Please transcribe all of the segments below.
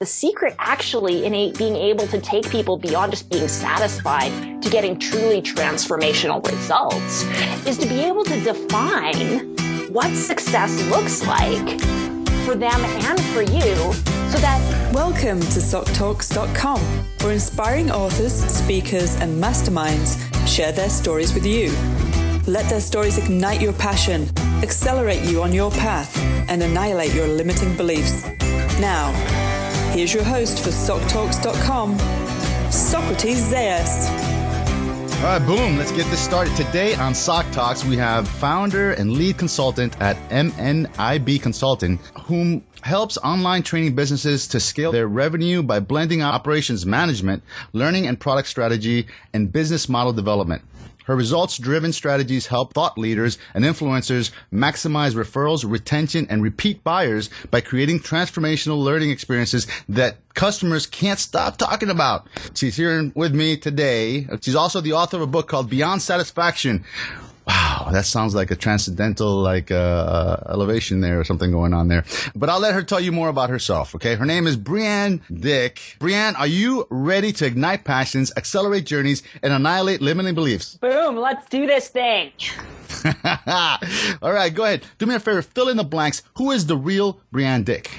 The secret actually in being able to take people beyond just being satisfied to getting truly transformational results is to be able to define what success looks like for them and for you so that... Welcome to SocTalks.com, where inspiring authors, speakers, and masterminds share their stories with you. Let their stories ignite your passion, accelerate you on your path, and annihilate your limiting beliefs. Now, here's your host for SocTalks.com, Socrates Zayas. All right, boom. Let's get this started. Today on SocTalks, we have founder and lead consultant at MNIB Consulting, whom helps online training businesses to scale their revenue by blending operations management, learning and product strategy, and business model development. Her results-driven strategies help thought leaders and influencers maximize referrals, retention, and repeat buyers by creating transformational learning experiences that customers can't stop talking about. She's here with me today. She's also the author of a book called Beyond Satisfaction. Wow, that sounds like a transcendental elevation there or something going on there. But I'll let her tell you more about herself, okay? Her name is Breanne Dyck. Breanne, are you ready to ignite passions, accelerate journeys, and annihilate limiting beliefs? Boom, let's do this thing. All right, go ahead. Do me a favor, fill in the blanks. Who is the real Breanne Dyck?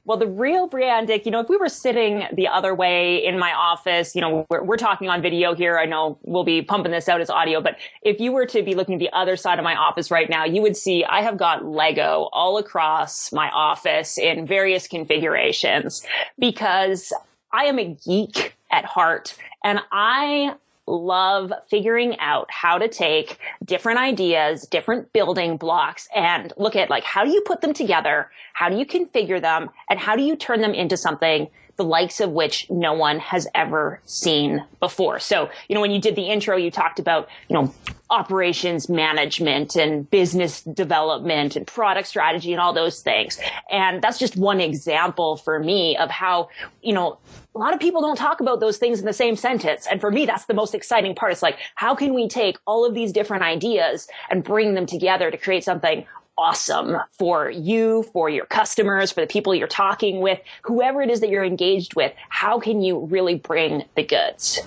Well, the real Breanne Dyck, if we were sitting the other way in my office, we're talking on video here. I know we'll be pumping this out as audio, but if you were to be looking at the other side of my office right now, you would see I have got Lego all across my office in various configurations because I am a geek at heart and I love figuring out how to take different ideas, different building blocks, and look at how do you put them together? How do you configure them? And how do you turn them into something the likes of which no one has ever seen before? So, when you did the intro, you talked about, operations management and business development and product strategy and all those things. And that's just one example for me of how, a lot of people don't talk about those things in the same sentence. And for me, that's the most exciting part. It's how can we take all of these different ideas and bring them together to create something awesome for you, for your customers, for the people you're talking with, whoever it is that you're engaged with? How can you really bring the goods?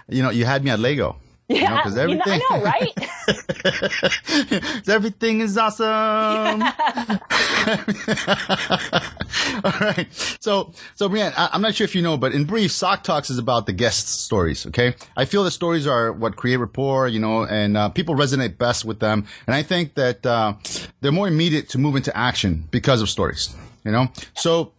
You had me at Lego. Yeah, everything, I know, right? Everything is awesome. All right. So Breanne, I'm not sure if you know, but in brief, SocTalks is about the guest stories, okay? I feel the stories are what create rapport, and people resonate best with them. And I think that they're more immediate to move into action because of stories, So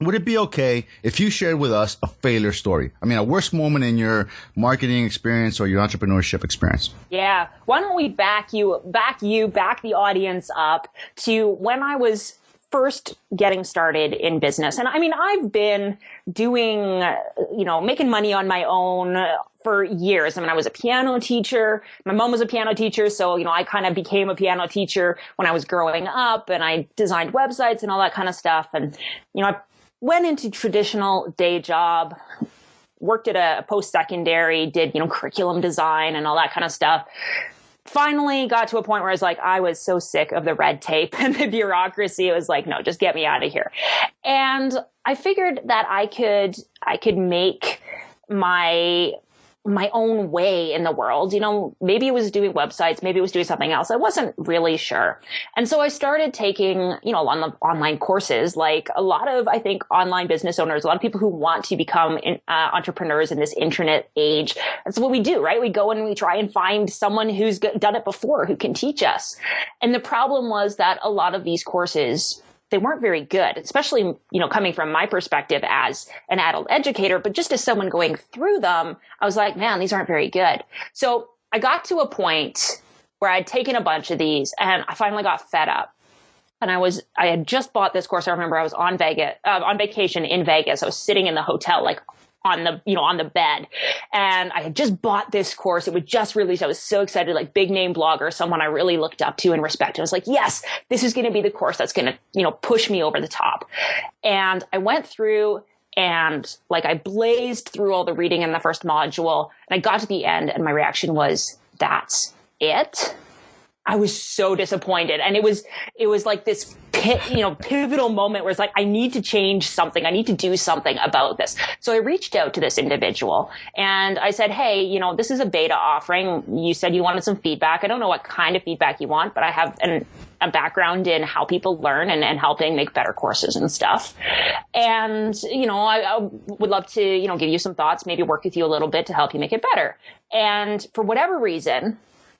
would it be okay if you shared with us a failure story? I mean, a worst moment in your marketing experience or your entrepreneurship experience? Yeah. Why don't we back the audience up to when I was first getting started in business. And I mean, I've been doing, making money on my own for years. I mean, I was a piano teacher. My mom was a piano teacher. So, I kind of became a piano teacher when I was growing up, and I designed websites and all that kind of stuff. And, I went into traditional day job, worked at a post-secondary, did, curriculum design and all that kind of stuff. Finally got to a point where I was so sick of the red tape and the bureaucracy. It was no, just get me out of here. And I figured that I could make my own way in the world. Maybe it was doing websites, maybe it was doing something else. I wasn't really sure. And so I started taking, online courses, like a lot of, I think, online business owners, a lot of people who want to become entrepreneurs in this internet age. That's what we do, right? We go and we try and find someone who's done it before, who can teach us. And the problem was that a lot of these courses, they weren't very good, especially, coming from my perspective as an adult educator, but just as someone going through them, I was like, man, these aren't very good. So I got to a point where I'd taken a bunch of these and I finally got fed up. And I had just bought this course. I remember I was on vacation in Vegas. I was sitting in the hotel, on the bed. And I had just bought this course. It was just released. I was so excited, big name blogger, someone I really looked up to and respected. I was like, yes, this is going to be the course that's going to, push me over the top. And I went through and I blazed through all the reading in the first module, and I got to the end and my reaction was, that's it? I was so disappointed. And it was like this pivotal moment where it's like, I need to change something. I need to do something about this. So I reached out to this individual and I said, hey, this is a beta offering. You said you wanted some feedback. I don't know what kind of feedback you want, but I have a background in how people learn and helping make better courses and stuff. And, I would love to, give you some thoughts, maybe work with you a little bit to help you make it better. And for whatever reason,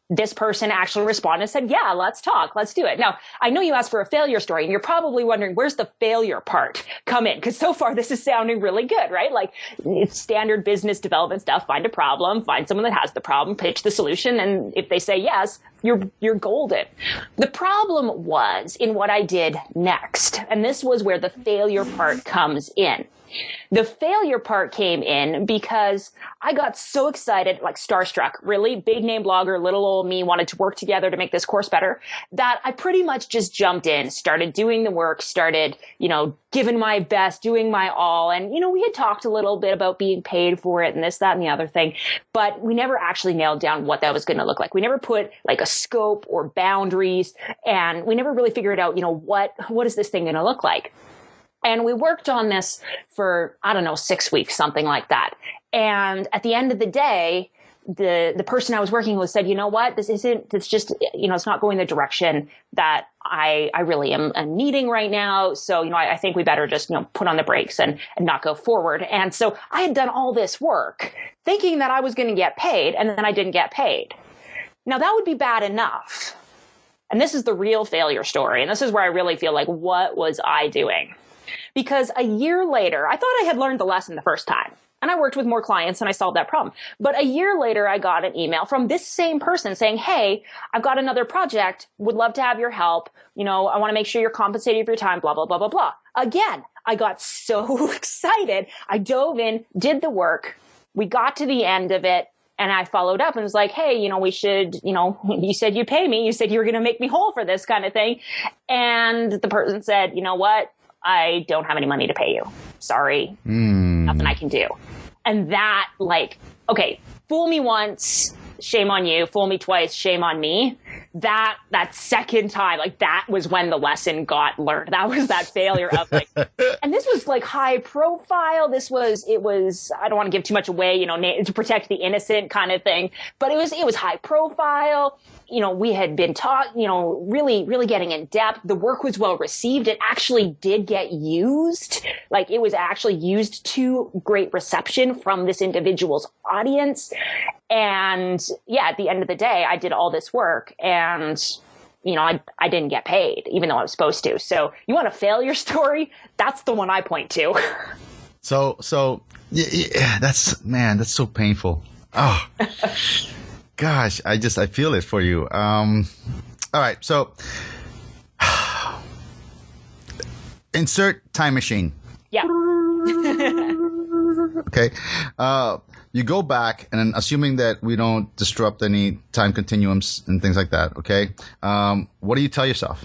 this person actually responded and said, yeah, let's talk. Let's do it. Now, I know you asked for a failure story and you're probably wondering, where's the failure part come in? Because so far this is sounding really good, right? Like it's standard business development stuff. Find a problem, find someone that has the problem, pitch the solution. And if they say yes, you're golden. The problem was in what I did next. And this was where the failure part comes in. The failure part came in because I got so excited, like starstruck, really big name blogger, little old me wanted to work together to make this course better, that I pretty much just jumped in, started doing the work, started, giving my best, doing my all. And, we had talked a little bit about being paid for it and this, that, and the other thing, but we never actually nailed down what that was going to look like. We never put like a scope or boundaries, and we never really figured out, what is this thing going to look like? And we worked on this for, 6 weeks, something like that. And at the end of the day, the person I was working with said, you know what, it's just, it's not going the direction that I really am needing right now. So, I think we better just, put on the brakes and not go forward. And so I had done all this work thinking that I was going to get paid, and then I didn't get paid. Now that would be bad enough. And this is the real failure story. And this is where I really feel like, what was I doing? Because a year later, I thought I had learned the lesson the first time. And I worked with more clients and I solved that problem. But a year later, I got an email from this same person saying, hey, I've got another project. Would love to have your help. I want to make sure you're compensated for your time, blah, blah, blah, blah, blah. Again, I got so excited. I dove in, did the work. We got to the end of it. And I followed up and was like, hey, we should, you said you'd pay me. You said you were going to make me whole for this kind of thing. And the person said, you know what? I don't have any money to pay you. Sorry. Nothing I can do. And that okay, fool me once, shame on you. Fool me twice, shame on me. That second time, that was when the lesson got learned. That was that failure of and this was high profile. It was, I don't want to give too much away, to protect the innocent kind of thing, but it was high profile. We had been taught, really, really getting in depth. The work was well received. It actually did get used. It was actually used to great reception from this individual's audience. And yeah, at the end of the day, I did all this work and, I didn't get paid, even though I was supposed to. So you want a failure story? That's the one I point to. So yeah, that's so painful. Oh, gosh, I feel it for you. All right. So insert time machine. Yeah. Okay. You go back, and assuming that we don't disrupt any time continuums and things like that, okay? What do you tell yourself?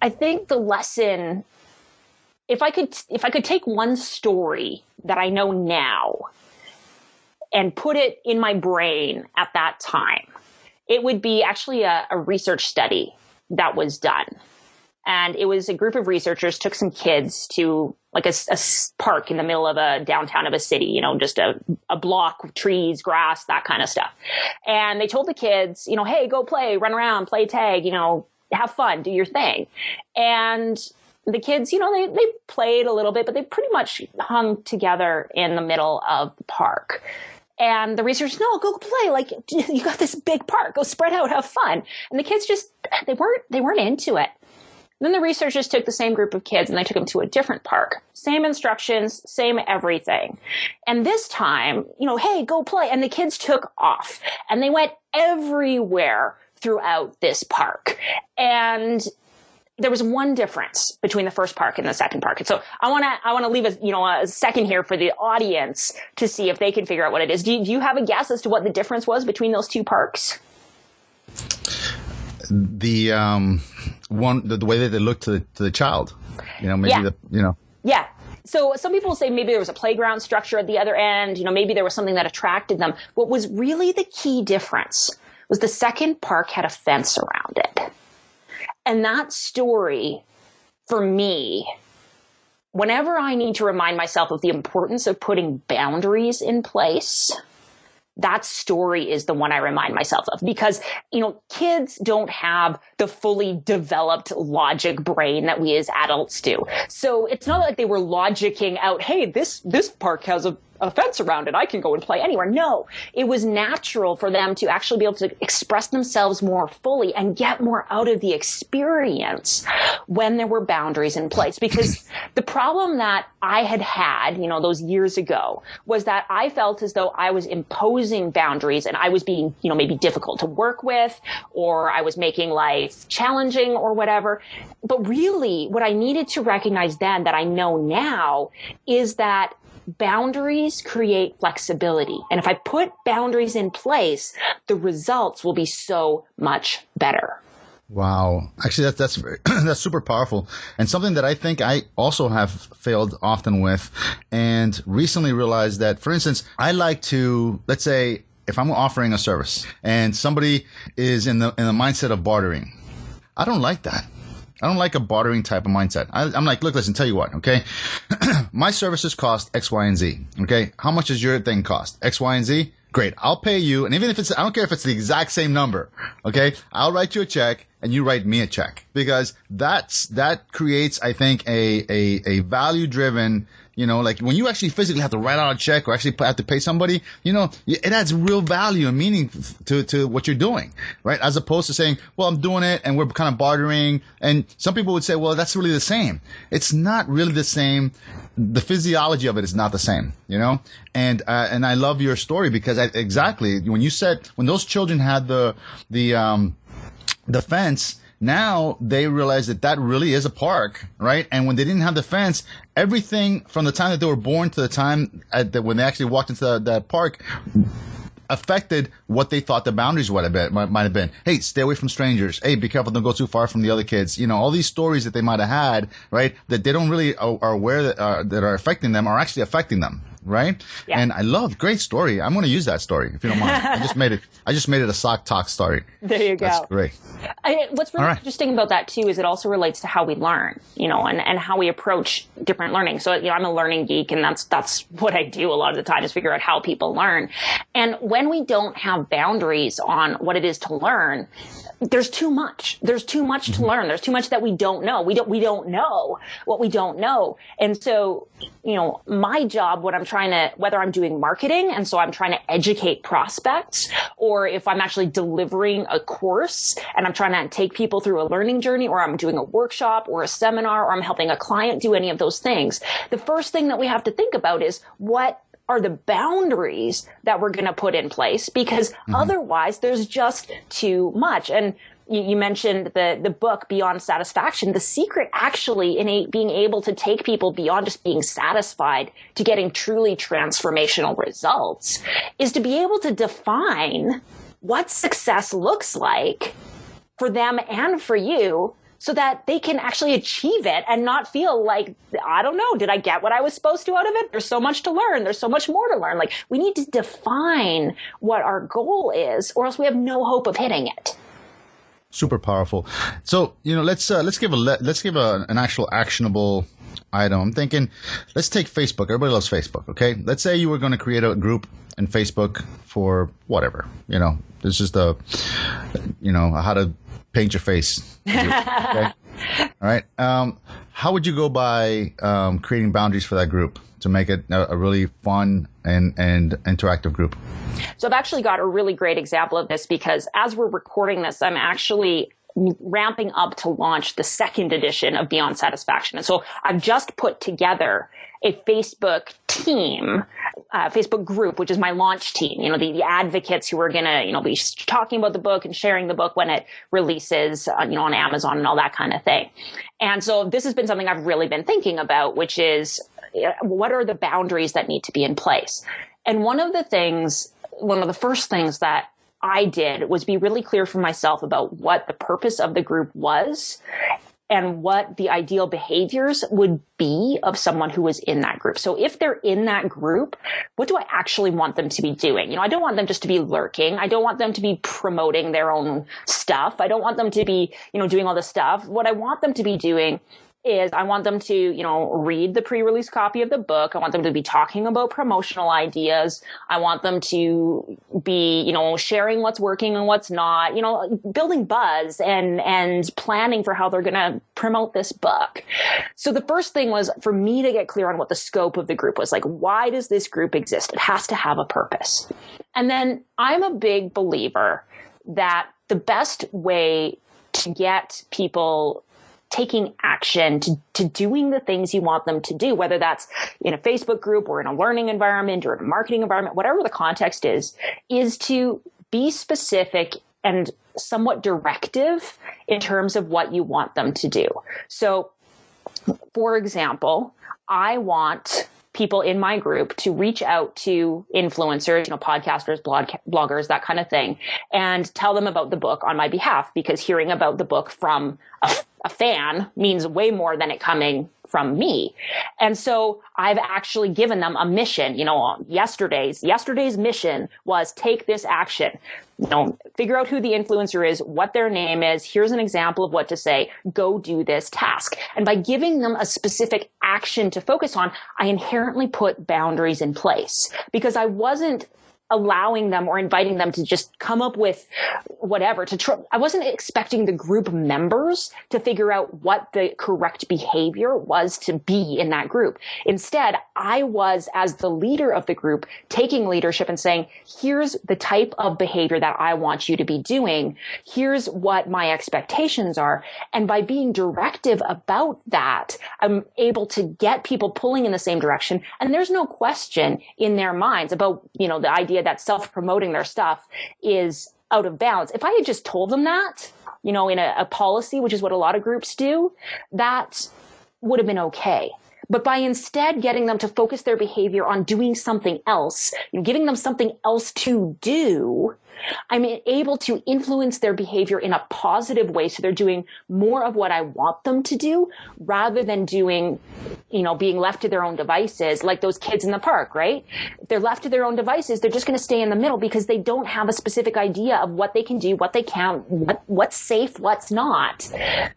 I think the lesson, if I could take one story that I know now and put it in my brain at that time, it would be actually a research study that was done. And it was a group of researchers took some kids to a park in the middle of a downtown of a city, just a block, trees, grass, that kind of stuff. And they told the kids, hey, go play, run around, play tag, have fun, do your thing. And the kids, they played a little bit, but they pretty much hung together in the middle of the park. And the researchers, no, go play. You got this big park, go spread out, have fun. And the kids they weren't into it. Then the researchers took the same group of kids and they took them to a different park. Same instructions, same everything. And this time, hey, go play. And the kids took off and they went everywhere throughout this park. And there was one difference between the first park and the second park. And so I want to leave a second here for the audience to see if they can figure out what it is. Do you have a guess as to what the difference was between those two parks? The way that they look to the child, maybe yeah. Yeah. So some people say maybe there was a playground structure at the other end, maybe there was something that attracted them. What was really the key difference was the second park had a fence around it. And that story, for me, whenever I need to remind myself of the importance of putting boundaries in place, that story is the one I remind myself of, because, kids don't have the fully developed logic brain that we as adults do. So it's not like they were logicking out, hey, this park has a fence around it, I can go and play anywhere. No, it was natural for them to actually be able to express themselves more fully and get more out of the experience when there were boundaries in place. Because the problem that I had, those years ago, was that I felt as though I was imposing boundaries and I was being, maybe difficult to work with, or I was making life challenging or whatever. But really, what I needed to recognize then that I know now is that boundaries create flexibility. And if I put boundaries in place, the results will be so much better. Wow. Actually, that's that's super powerful, and something that I think I also have failed often with, and recently realized that, for instance, I like to, let's say, if I'm offering a service and somebody is in the mindset of bartering, I don't like that. I don't like a bartering type of mindset. I'm like, look, listen, tell you what, okay? My services cost X, Y, and Z, okay? How much does your thing cost? X, Y, and Z? Great. I'll pay you. And even if I don't care if it's the exact same number, okay? I'll write you a check and you write me a check, because that creates, I think, a value driven, like when you actually physically have to write out a check or actually have to pay somebody, it adds real value and meaning to what you're doing, right? As opposed to saying, well, I'm doing it and we're kind of bartering. And some people would say, well, that's really the same. It's not really the same. The physiology of it is not the same, And I love your story, because exactly when you said, when those children had the fence, now they realize that really is a park, right? And when they didn't have the fence, everything from the time that they were born to the time when they actually walked into that park affected what they thought the boundaries might have been. Hey, stay away from strangers. Hey, be careful, don't go too far from the other kids. All these stories that they might have had, right, that they don't really are aware that are affecting them, are actually affecting them. Right? Yeah. And I love, great story. I'm going to use that story, if you don't mind. I just made it a SocTalks story. There you go. That's great. What's really interesting about that too is it also relates to how we learn, and how we approach different learning. So, I'm a learning geek, and that's what I do a lot of the time, is figure out how people learn. And when we don't have boundaries on what it is to learn, there's too much. There's too much to learn. There's too much that we don't know. We don't know what we don't know. And so, my job, whether I'm doing marketing, and so I'm trying to educate prospects, or if I'm actually delivering a course and I'm trying to take people through a learning journey, or I'm doing a workshop or a seminar, or I'm helping a client do any of those things, the first thing that we have to think about is, what are the boundaries that we're going to put in place? Because otherwise there's just too much. And you mentioned the book Beyond Satisfaction. The secret actually in being able to take people beyond just being satisfied to getting truly transformational results is to be able to define what success looks like for them and for you, so that they can actually achieve it and not feel like, I don't know, did I get what I was supposed to out of it? There's so much to learn. There's so much more to learn. Like, we need to define what our goal is, or else we have no hope of hitting it. Super powerful. So, let's give an actual actionable item. I'm thinking, let's take Facebook. Everybody loves Facebook, okay? Let's say you were going to create a group in Facebook for whatever, this is how to paint your face. Okay? All right. How would you go by creating boundaries for that group to make it a really fun and interactive group? So I've actually got a really great example of this, because as we're recording this, I'm actually ramping up to launch the second edition of Beyond Satisfaction. And so I've just put together a Facebook team, Facebook group, which is my launch team, the advocates who are going to, be talking about the book and sharing the book when it releases, on Amazon and all that kind of thing. And so this has been something I've really been thinking about, which is, what are the boundaries that need to be in place? And one of the first things that I did was be really clear for myself about what the purpose of the group was, and what the ideal behaviors would be of someone who was in that group. So if they're in that group, what do I actually want them to be doing? I don't want them just to be lurking. I don't want them to be promoting their own stuff. I don't want them to be, doing all this stuff. What I want them to be doing is I want them to, read the pre-release copy of the book. I want them to be talking about promotional ideas. I want them to be, sharing what's working and what's not, building buzz and planning for how they're going to promote this book. So the first thing was for me to get clear on what the scope of the group was. Like, why does this group exist? It has to have a purpose. And then I'm a big believer that the best way to get people taking action to doing the things you want them to do, whether that's in a Facebook group or in a learning environment or in a marketing environment, whatever the context is to be specific and somewhat directive in terms of what you want them to do. So, for example, I want people in my group to reach out to influencers, podcasters, bloggers, that kind of thing, and tell them about the book on my behalf, because hearing about the book from a fan means way more than it coming from me. And so I've actually given them a mission. Yesterday's mission was take this action. Figure out who the influencer is, what their name is. Here's an example of what to say. Go do this task. And by giving them a specific action to focus on, I inherently put boundaries in place, because I wasn't allowing them or inviting them to just come up with whatever I wasn't expecting the group members to figure out what the correct behavior was to be in that group. Instead, I was, as the leader of the group, taking leadership and saying, here's the type of behavior that I want you to be doing. Here's what my expectations are. And by being directive about that, I'm able to get people pulling in the same direction. And there's no question in their minds about, the idea that self-promoting their stuff is out of bounds. If I had just told them that, in a policy, which is what a lot of groups do, that would have been okay. But by instead getting them to focus their behavior on doing something else, giving them something else to do, I'm able to influence their behavior in a positive way. So they're doing more of what I want them to do rather than doing, being left to their own devices, like those kids in the park, right? If they're left to their own devices, they're just going to stay in the middle because they don't have a specific idea of what they can do, what they can't, what's safe, what's not.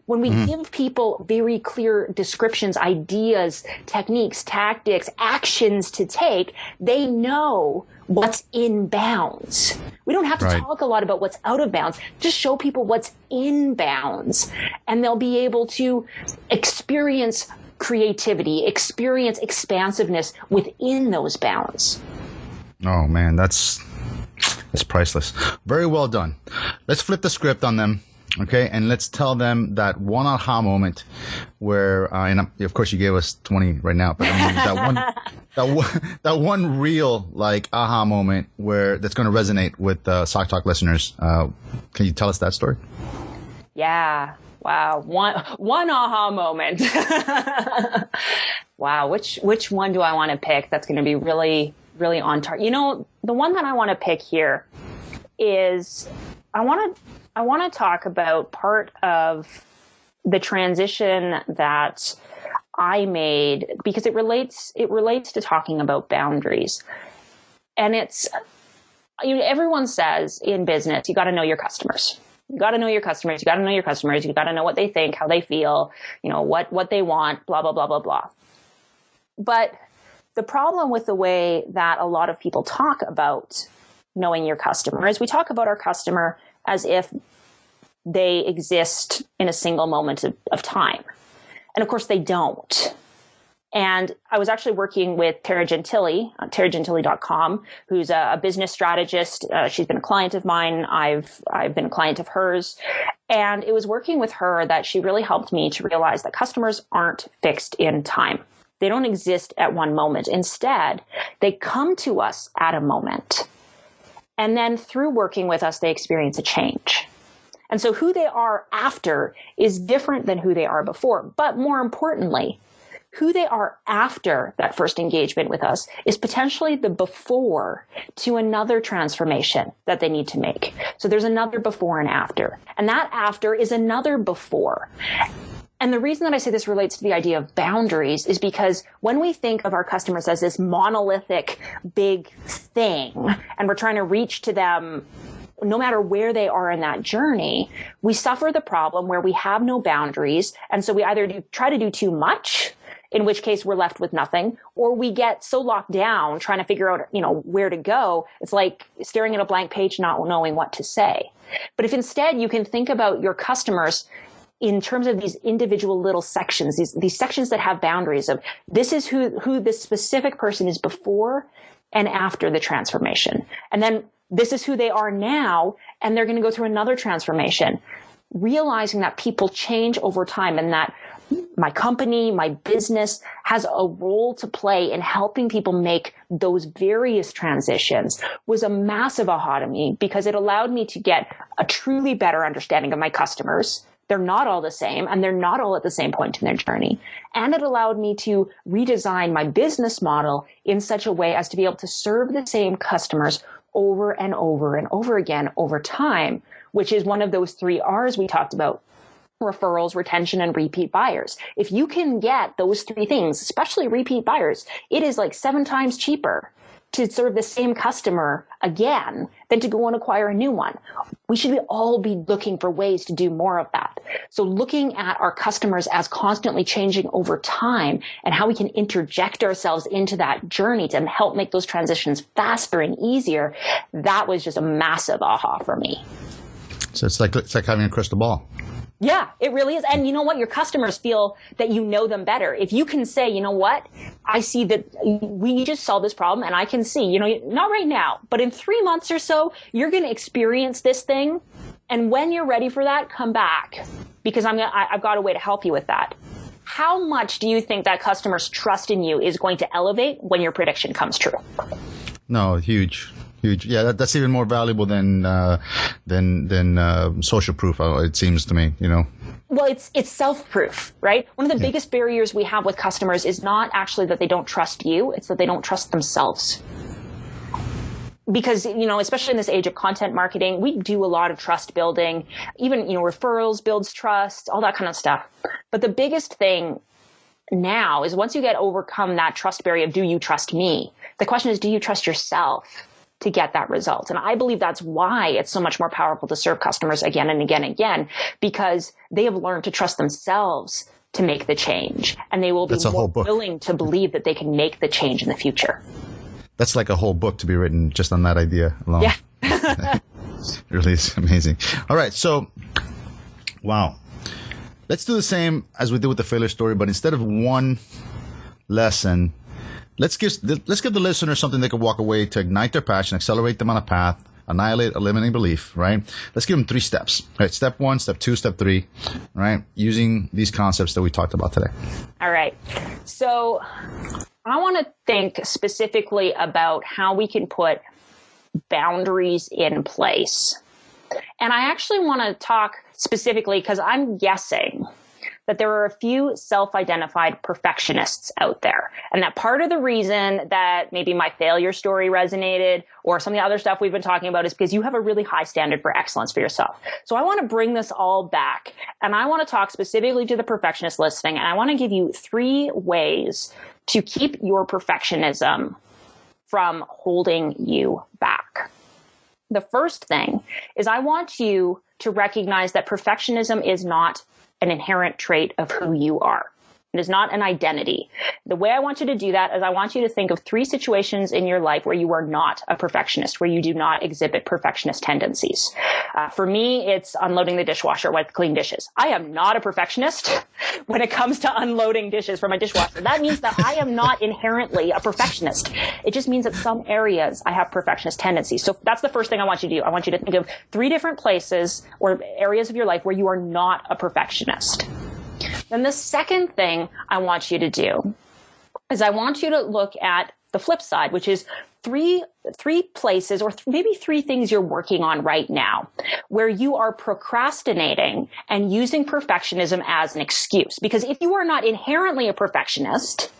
When we give people very clear descriptions, ideas, techniques, tactics, actions to take, they know what's in bounds. We don't have to talk a lot about what's out of bounds. Just show people what's in bounds, and they'll be able to experience creativity, experience expansiveness within those bounds. Oh man, that's priceless. Very well done. Let's flip the script on them. Okay, and let's tell them that one aha moment where, and of course you gave us 20 right now, but that one real aha moment where that's going to resonate with SocTalk listeners. Can you tell us that story? Yeah. Wow. One aha moment. Wow. Which one do I want to pick? That's going to be really, really on target. The one that I want to pick here is I want to talk about part of the transition that I made, because it relates to talking about boundaries. And it's, everyone says in business, you got to know your customers. You got to know your customers. You got to know your customers. You got to know what they think, how they feel, what they want, blah, blah, blah, blah, blah. But the problem with the way that a lot of people talk about knowing your customer is we talk about our customer as if they exist in a single moment of time. And of course they don't. And I was actually working with Tara Gentili on TaraGentili.com, who's a business strategist. She's been a client of mine. I've been a client of hers. And it was working with her that she really helped me to realize that customers aren't fixed in time. They don't exist at one moment. Instead, they come to us at a moment. And then through working with us, they experience a change. And so who they are after is different than who they are before. But more importantly, who they are after that first engagement with us is potentially the before to another transformation that they need to make. So there's another before and after. And that after is another before. And the reason that I say this relates to the idea of boundaries is because when we think of our customers as this monolithic big thing, and we're trying to reach to them no matter where they are in that journey, we suffer the problem where we have no boundaries. And so we either try to do too much, in which case we're left with nothing, or we get so locked down trying to figure out, where to go. It's like staring at a blank page, not knowing what to say. But if instead you can think about your customers in terms of these individual little sections, these sections that have boundaries of this is who this specific person is before and after the transformation. And then this is who they are now, and they're going to go through another transformation. Realizing that people change over time and that my company, my business has a role to play in helping people make those various transitions was a massive aha to me, because it allowed me to get a truly better understanding of my customers. They're not all the same, and they're not all at the same point in their journey. And it allowed me to redesign my business model in such a way as to be able to serve the same customers over and over and over again over time, which is one of those 3 R's we talked about: referrals, retention, and repeat buyers. If you can get those 3 things, especially repeat buyers, it is like 7 times cheaper to serve the same customer again than to go and acquire a new one. We should all be looking for ways to do more of that. So looking at our customers as constantly changing over time and how we can interject ourselves into that journey to help make those transitions faster and easier, that was just a massive aha for me. So it's like having a crystal ball. Yeah, it really is. And you know what? Your customers feel that you know them better. If you can say, you know what? I see that we just solved this problem, and I can see, not right now, but in 3 months or so, you're going to experience this thing. And when you're ready for that, come back, because I've got a way to help you with that. How much do you think that customers' trust in you is going to elevate when your prediction comes true? No, huge. Yeah, that's even more valuable than social proof. It seems to me, Well, it's self-proof, right? One of the biggest barriers we have with customers is not actually that they don't trust you; it's that they don't trust themselves. Because especially in this age of content marketing, we do a lot of trust building. Even referrals builds trust, all that kind of stuff. But the biggest thing now is once you overcome that trust barrier of do you trust me? The question is, do you trust yourself to get that result? And I believe that's why it's so much more powerful to serve customers again and again and again, because they have learned to trust themselves to make the change, and they will be more willing to believe that they can make the change in the future. That's like a whole book to be written just on that idea alone. Yeah. It really is amazing. All right. So, wow. Let's do the same as we did with the failure story, but instead of one lesson, let's give the listener something they can walk away to ignite their passion, accelerate them on a path, annihilate a limiting belief, right? Let's give them 3 steps, right? Step 1, step 2, step 3, right? Using these concepts that we talked about today. All right. So I want to think specifically about how we can put boundaries in place. And I actually want to talk specifically because I'm guessing that there are a few self-identified perfectionists out there. And that part of the reason that maybe my failure story resonated or some of the other stuff we've been talking about is because you have a really high standard for excellence for yourself. So I want to bring this all back, and I want to talk specifically to the perfectionist listening, and I want to give you 3 ways to keep your perfectionism from holding you back. The first thing is I want you to recognize that perfectionism is not an inherent trait of who you are. It is not an identity. The way I want you to do that is I want you to think of 3 situations in your life where you are not a perfectionist, where you do not exhibit perfectionist tendencies. For me, it's unloading the dishwasher with clean dishes. I am not a perfectionist when it comes to unloading dishes from my dishwasher. That means that I am not inherently a perfectionist. It just means that some areas I have perfectionist tendencies. So that's the first thing I want you to do. I want you to think of 3 different places or areas of your life where you are not a perfectionist. Then the second thing I want you to do is I want you to look at the flip side, which is three places or maybe 3 things you're working on right now where you are procrastinating and using perfectionism as an excuse. Because if you are not inherently a perfectionist,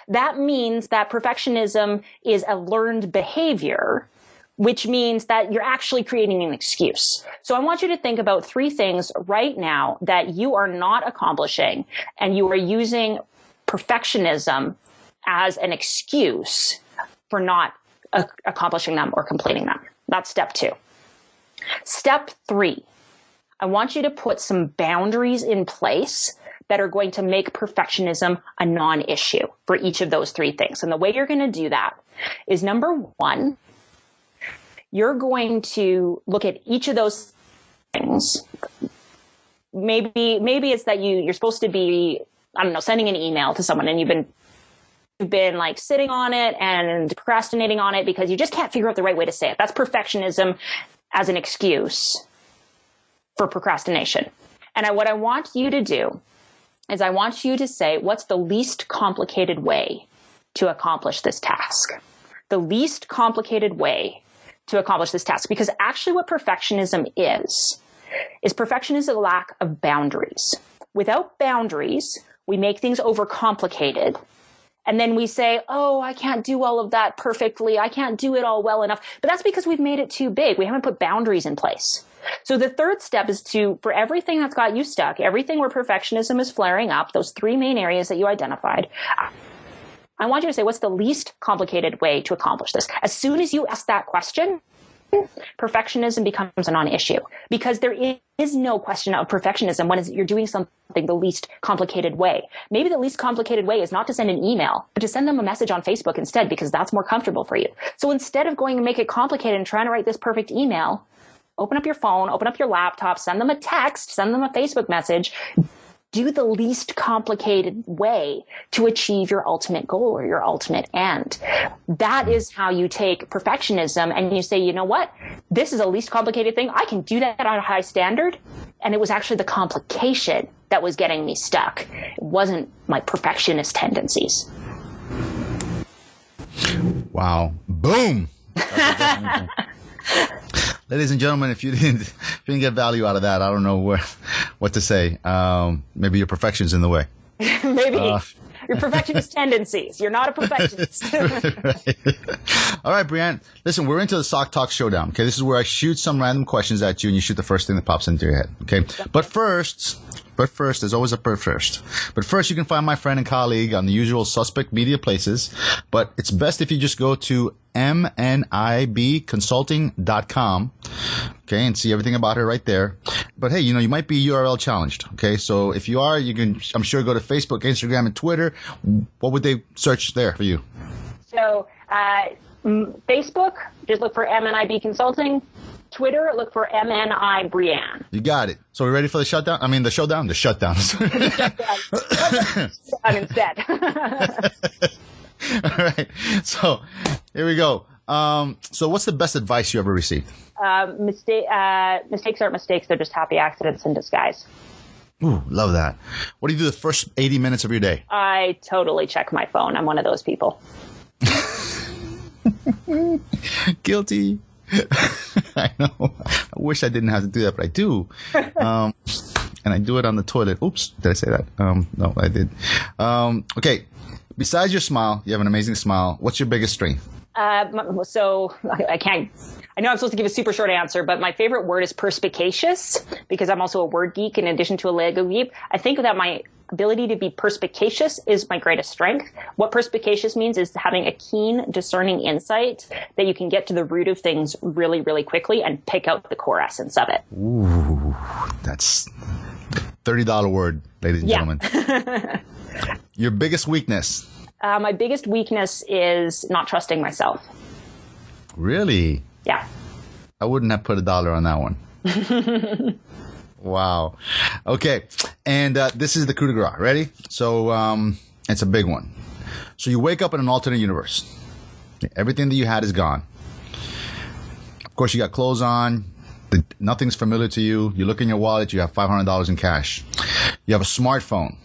that means that perfectionism is a learned behavior, which means that you're actually creating an excuse. So I want you to think about 3 things right now that you are not accomplishing, and you are using perfectionism as an excuse for not accomplishing them or completing them. That's step 2. Step 3, I want you to put some boundaries in place that are going to make perfectionism a non-issue for each of those 3 things. And the way you're going to do that is, number 1, you're going to look at each of those things. Maybe it's that you're supposed to be, sending an email to someone, and you've been like sitting on it and procrastinating on it because you just can't figure out the right way to say it. That's perfectionism as an excuse for procrastination. And what I want you to do is I want you to say, what's the least complicated way to accomplish this task? The least complicated way to accomplish this task. Because actually what perfectionism is perfectionism a lack of boundaries. Without boundaries, we make things overcomplicated. And then we say, oh, I can't do all of that perfectly. I can't do it all well enough. But that's because we've made it too big. We haven't put boundaries in place. So the third step is for everything that's got you stuck, everything where perfectionism is flaring up, those 3 main areas that you identified, I want you to say, what's the least complicated way to accomplish this? As soon as you ask that question, perfectionism becomes a non-issue, because there is no question of perfectionism when you're doing something the least complicated way. Maybe the least complicated way is not to send an email, but to send them a message on Facebook instead, because that's more comfortable for you. So instead of going and make it complicated and trying to write this perfect email, open up your phone, open up your laptop, send them a text, send them a Facebook message. Do the least complicated way to achieve your ultimate goal or your ultimate end. That is how you take perfectionism and you say, you know what? This is a least complicated thing. I can do that at a high standard. And it was actually the complication that was getting me stuck. It wasn't my perfectionist tendencies. Wow. Boom. Ladies and gentlemen, if you didn't get value out of that, I don't know what to say. Maybe your perfection's in the way. Maybe your perfectionist tendencies. You're not a perfectionist. Right. All right, Breanne. Listen, we're into the SocTalks showdown. Okay, this is where I shoot some random questions at you, and you shoot the first thing that pops into your head. Okay, but first, there's always a first. But first, you can find my friend and colleague on the usual suspect media places. But it's best if you just go to MNIB Consulting.com, and see everything about her right there. But hey, you might be URL challenged. Okay, so if you are, you can, I'm sure, go to Facebook, Instagram, and Twitter. What would they search there for you? So, Facebook, just look for MNIB Consulting. Twitter, look for MNI Breanne. You got it. So we ready for the shutdown? I mean, the showdown? The shutdown. Instead. All right. So here we go. So what's the best advice you ever received? Mistakes aren't mistakes. They're just happy accidents in disguise. Ooh, love that. What do you do the first 80 minutes of your day? I totally check my phone. I'm one of those people. Guilty. I know. I wish I didn't have to do that, but I do. And I do it on the toilet. Oops, did I say that? No, I did. Okay. Besides your smile, you have an amazing smile. What's your biggest strength? So I know I'm supposed to give a super short answer, but my favorite word is perspicacious, because I'm also a word geek in addition to a Lego geek. I think that my ability to be perspicacious is my greatest strength. What perspicacious means is having a keen, discerning insight that you can get to the root of things really, really quickly and pick out the core essence of it. Ooh, that's $30 word, ladies and gentlemen. Your biggest weakness? My biggest weakness is not trusting myself. Really? Yeah. I wouldn't have put $1 on that one. Wow. Okay. And this is the coup de grace. Ready? So it's a big one. So you wake up in an alternate universe. Everything that you had is gone. Of course, you got clothes on. Nothing's familiar to you. You look in your wallet. You have $500 in cash. You have a smartphone.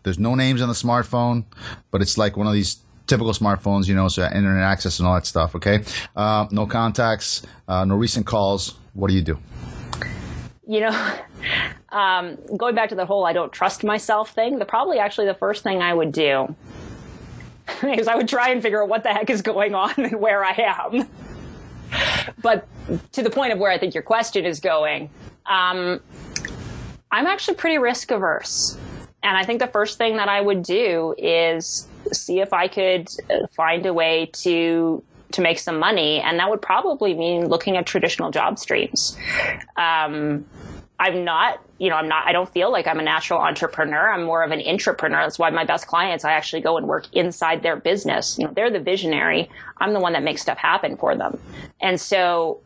There's no names on the smartphone, but it's like one of these typical smartphones, so internet access and all that stuff, okay? No contacts, no recent calls. What do you do? Going back to the whole I don't trust myself thing, actually the first thing I would do is I would try and figure out what the heck is going on and where I am. But to the point of where I think your question is going, I'm actually pretty risk averse. And I think the first thing that I would do is see if I could find a way to make some money. And that would probably mean looking at traditional job streams. I don't feel like I'm a natural entrepreneur. I'm more of an intrapreneur. That's why my best clients, I actually go and work inside their business. They're the visionary. I'm the one that makes stuff happen for them. And so,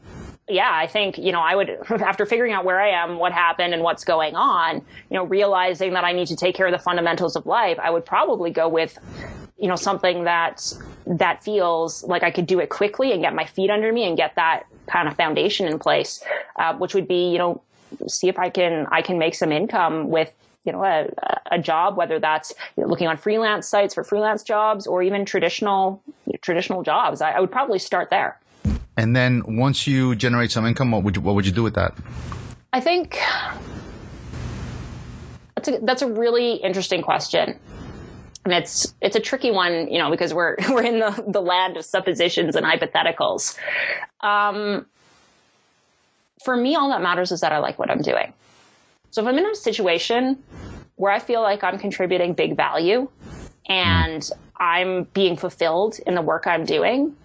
yeah, I think, I would, after figuring out where I am, what happened and what's going on, realizing that I need to take care of the fundamentals of life, I would probably go with, something that feels like I could do it quickly and get my feet under me and get that kind of foundation in place, which would be, see if I can make some income with, a job, whether that's looking on freelance sites for freelance jobs or even traditional jobs. I would probably start there. And then once you generate some income, what would you do with that? I think that's a really interesting question. And it's a tricky one, because we're in the land of suppositions and hypotheticals. For me, all that matters is that I like what I'm doing. So if I'm in a situation where I feel like I'm contributing big value and I'm being fulfilled in the work I'm doing,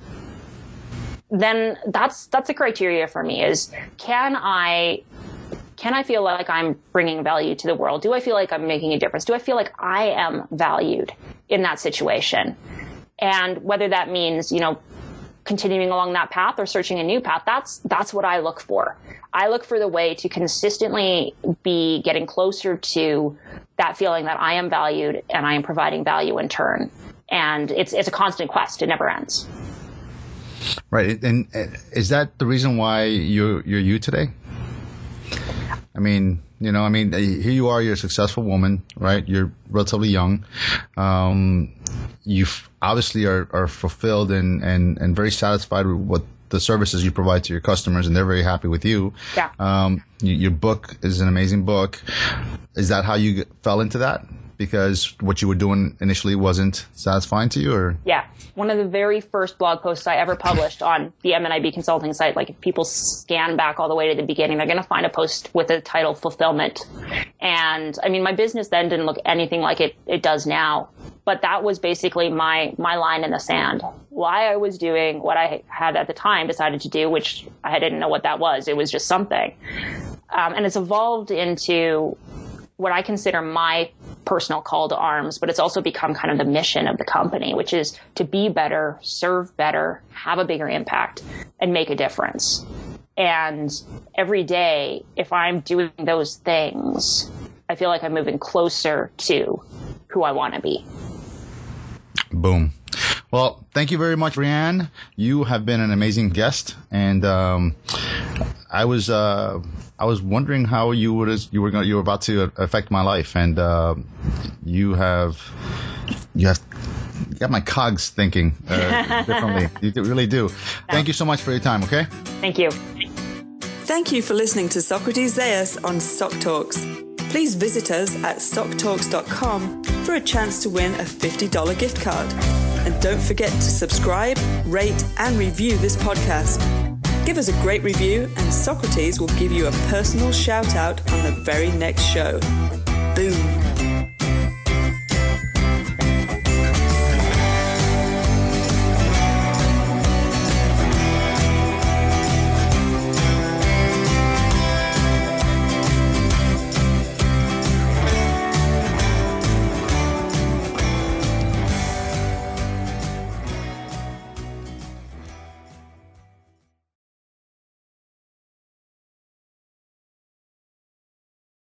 then that's the criteria for me is, can I feel like I'm bringing value to the world? Do I feel like I'm making a difference? Do I feel like I am valued in that situation? And whether that means, continuing along that path or searching a new path, that's what I look for. I look for the way to consistently be getting closer to that feeling that I am valued and I am providing value in turn. And it's a constant quest. It never ends. Right. And is that the reason why you're you today? I mean, here you are, you're a successful woman, right? You're relatively young. You obviously are fulfilled and very satisfied with what the services you provide to your customers, and they're very happy with you. Yeah. Your book is an amazing book. Is that how you fell into that? Because what you were doing initially wasn't satisfying to you, or? Yeah. One of the very first blog posts I ever published on the MNIB Consulting site, like if people scan back all the way to the beginning, they're going to find a post with the title Fulfillment. And I mean, my business then didn't look anything like it does now. But that was basically my line in the sand. Why I was doing what I had at the time decided to do, which I didn't know what that was. It was just something. And it's evolved into what I consider my personal call to arms, but it's also become kind of the mission of the company, which is to be better, serve better, have a bigger impact, and make a difference. And every day, if I'm doing those things, I feel like I'm moving closer to who I want to be. Boom. Well, thank you very much, Breanne. You have been an amazing guest, and I was wondering how you were about to affect my life, and you got my cogs thinking differently. You really do. Thank you so much for your time. Okay. Thank you. Thank you for listening to Socrates Zayas on SocTalks. Please visit us at SocTalks.com for a chance to win a $50 gift card. And don't forget to subscribe, rate, and review this podcast. Give us a great review, and Socrates will give you a personal shout out on the very next show. Boom.